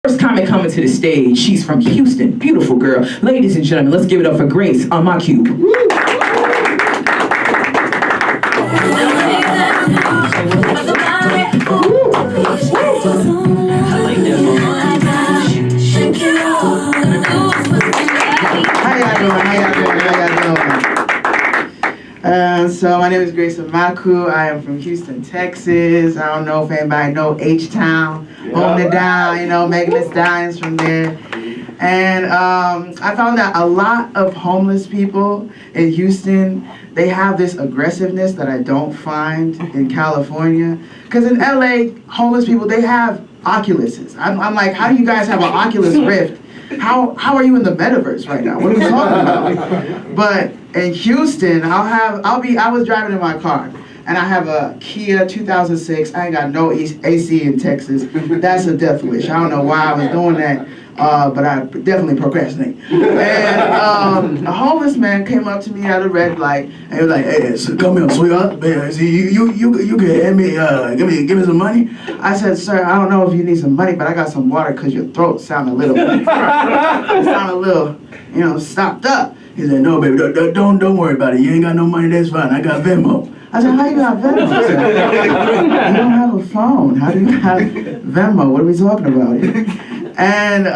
First comic coming to the stage. She's from Houston. Beautiful girl. Ladies and gentlemen, let's give it up for Grace on my cue. So my name is Grace Amaku. I am from Houston, Texas. I don't know if anybody know H-Town, home to down, you know, Megan Thee Stallion's from there. And I found that a lot of homeless people in Houston, they have this aggressiveness that I don't find in California. Because in LA, homeless people, they have Oculuses. I'm like, how do you guys have an Oculus Rift? How are you in the metaverse right now? What are we talking about? But in Houston, I was driving in my car, and I have a Kia 2006. I ain't got no AC in Texas. That's a death wish. I don't know why I was doing that, but I definitely procrastinate. And a homeless man came up to me at a red light, and he was like, "Hey, so come here, sweetheart. Man, you can hand me, give me some money." I said, "Sir, I don't know if you need some money, but I got some water because your throat sounded a little, stopped up." He said, "No, baby, don't worry about it. You ain't got no money, that's fine. I got Venmo." I said, "How you got Venmo?" He said, "You don't have a phone. How do you have Venmo? What are we talking about here?" And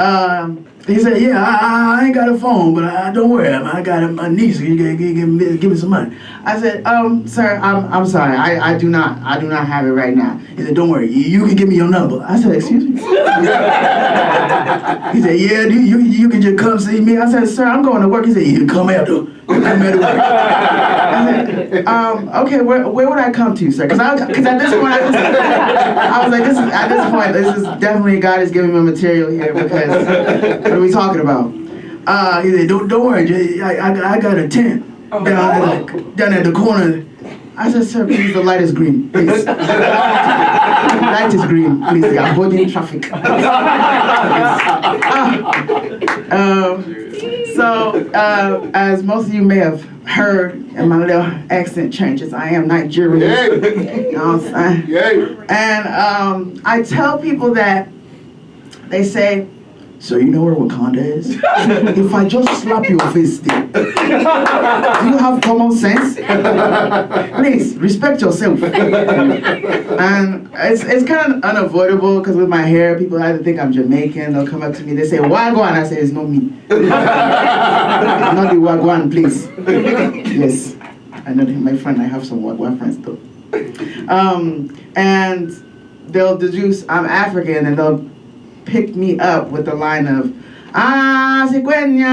he said, "Yeah, I ain't got a phone, but don't worry. I got my niece. You can give me some money." I said, "Sir, I'm sorry. I do not have it right now." He said, "Don't worry. You can give me your number." I said, "Excuse me?" He said, "Yeah, you can just come see me." I said, "Sir, I'm going to work." He said, "You come after. Come after work." I said, "Okay, where would I come to, sir?" Because at this point, I was like, at this point, this is definitely God is giving me material here because what are we talking about? He said, "Don't worry, I got a tent down at the corner." I said, "Sir, please, the light is green, please. The light is green, please. They are avoiding traffic." As most of you may have heard in my little accent changes, I am Nigerian. You know what I'm saying? And I tell people that they say, "So you know where Wakanda is? If I just slap your face there, do you have common sense? Please, respect yourself." And it's kind of unavoidable because with my hair, people either think I'm Jamaican, they'll come up to me, they say, "Wagwan," I say, "It's not me." Not the Wagwan, please. Yes, I know my friend, I have some Wagwan friends though. And they'll deduce I'm African and they'll pick me up with the line of Cigüeña.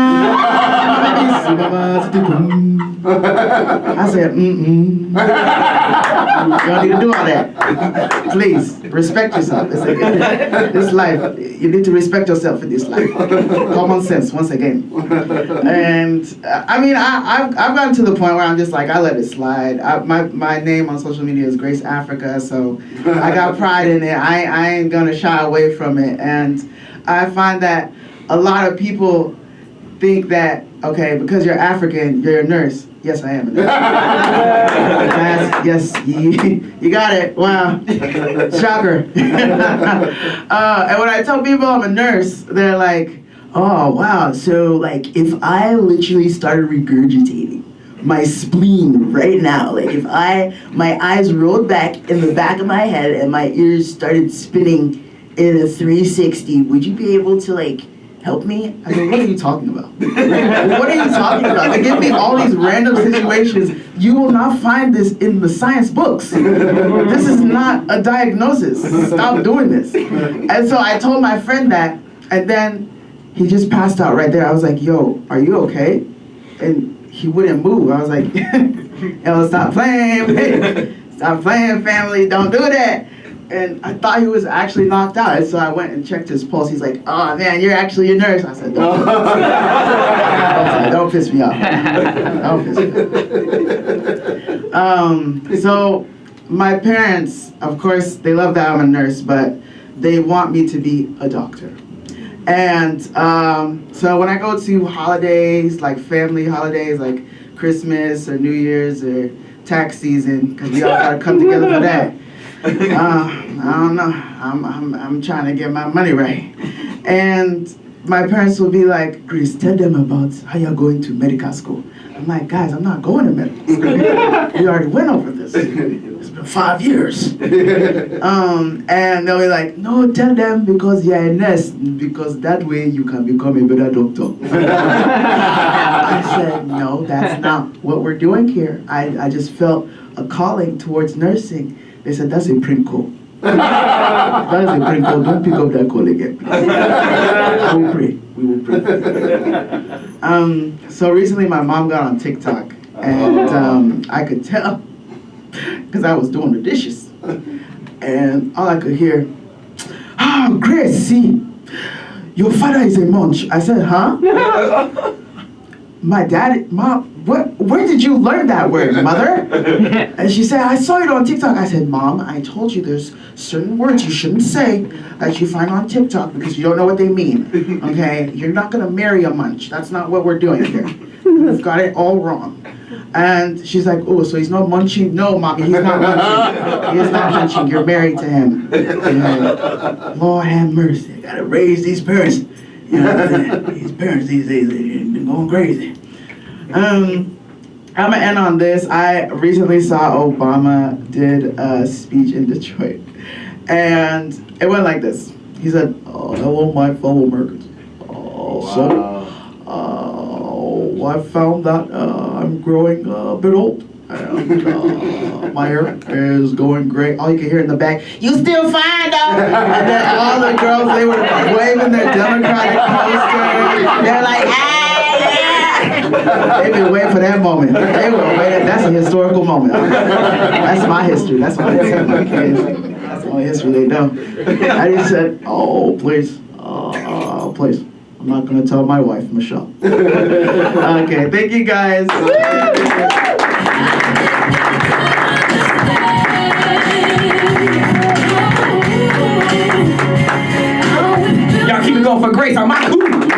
I said, You don't need to do all that. Please, respect yourself. This life, you need to respect yourself in this life. Common sense, once again. And I've gotten to the point where I'm just like, I let it slide. My name on social media is Grace Africa, so I got pride in it. I ain't gonna shy away from it. And I find that a lot of people think that, okay, because you're African, you're a nurse. Yes, I am a nurse. Yes, you got it. Wow. Shocker. And when I tell people I'm a nurse, they're like, "Oh, wow. So, like, if I literally started regurgitating my spleen right now, like if my eyes rolled back in the back of my head and my ears started spinning in a 360, would you be able to, like, help me?" I mean, what are you talking about? What are you talking about? They give me all these random situations. You will not find this in the science books. This is not a diagnosis. Stop doing this. And so I told my friend that, and then he just passed out right there. I was like, "Yo, are you okay?" And he wouldn't move. I was like, "Yo, stop playing. Stop playing, family. Don't do that." And I thought he was actually knocked out. And so I went and checked his pulse. He's like, "Oh man, you're actually a nurse." I said, Don't piss me off. Don't piss me off. So my parents, of course, they love that I'm a nurse, but they want me to be a doctor. And so when I go to holidays, like family holidays, like Christmas or New Year's or tax season, because we all gotta come together for that. I don't know. I'm trying to get my money right. And my parents would be like, Grace, tell them about how you're going to medical school. I'm like, guys, I'm not going to medical school. We already went over this. It's been 5 years. And they'll be like, no, tell them because you're a nurse, because that way you can become a better doctor. I said, no, that's not what we're doing here. I just felt a calling towards nursing. They said, that's a Prinko. That is a Prinko. Don't pick up that call again, please. I will pray. We will pray. So recently my mom got on TikTok, and I could tell because I was doing the dishes, and all I could hear, oh, Grace, see, your father is a munch. I said, huh? My dad, Mom, where did you learn that word, mother? And she said, I saw it on TikTok. I said, Mom, I told you there's certain words you shouldn't say that you find on TikTok because you don't know what they mean, okay? You're not gonna marry a munch. That's not what we're doing here. You've got it all wrong. And she's like, oh, so he's not munching? No, Mommy, he's not munching. He's not munching. You're married to him. You know, Lord have mercy. I gotta raise these parents. You know, these parents these days, they're going crazy. I'm gonna end on this. I recently saw Obama did a speech in Detroit, and it went like this. He said, hello, my fellow Americans. I found that I'm growing a bit old, and my hair is going gray. All you can hear in the back, you still fine though. And then all the girls, they were waving their Democratic posters. They're like, they've been waiting for that moment. They were waiting. That's a historical moment. That's my history. That's what I tell my kids. That's my history they know. I just said, oh, please, please. I'm not going to tell my wife, Michelle. Okay, thank you guys. Y'all keep it going for Grace. I'm